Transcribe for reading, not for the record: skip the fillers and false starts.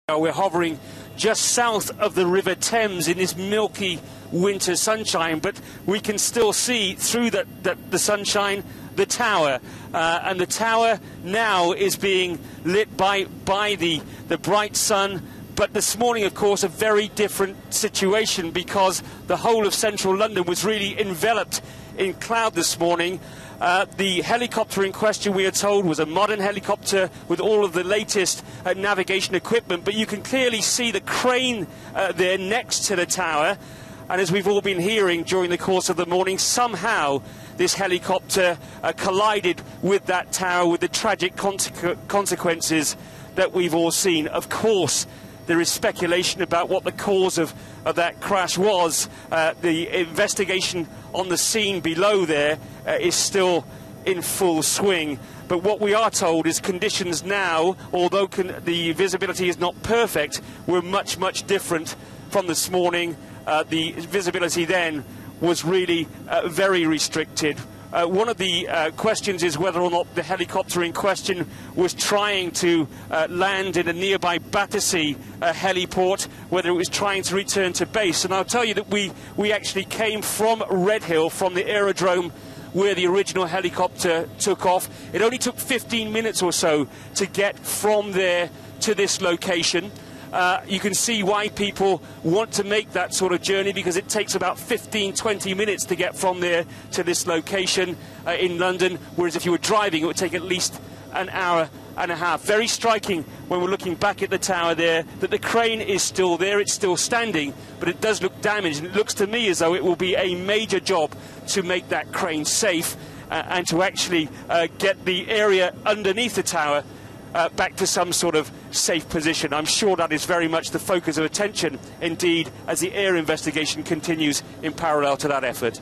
We're hovering just south of the River Thames in this milky winter sunshine, but we can still see through the sunshine the tower, and the tower now is being lit by the bright sun. But this morning, of course, a very different situation, because the whole of central London was really enveloped in cloud this morning. The helicopter in question, we are told, was a modern helicopter with all of the latest navigation equipment, but you can clearly see the crane there next to the tower. And as we've all been hearing during the course of the morning, somehow this helicopter collided with that tower, with the tragic consequences that we've all seen. Of course, there is speculation about what the cause of that crash was. The investigation on the scene below there is still in full swing. But what we are told is conditions now, although the visibility is not perfect, were much, much different from this morning. The visibility then was really very restricted. One of the questions is whether or not the helicopter in question was trying to land in a nearby Battersea heliport, whether it was trying to return to base. And I'll tell you that we actually came from Redhill, from the aerodrome where the original helicopter took off. It only took 15 minutes or so to get from there to this location. You can see why people want to make that sort of journey, because it takes about 15-20 minutes to get from there to this location in London, whereas if you were driving it would take at least an hour and a half. Very striking when we're looking back at the tower there that the crane is still there, it's still standing, but it does look damaged, and it looks to me as though it will be a major job to make that crane safe and to actually get the area underneath the tower back to some sort of safe position. I'm sure that is very much the focus of attention indeed as the air investigation continues in parallel to that effort.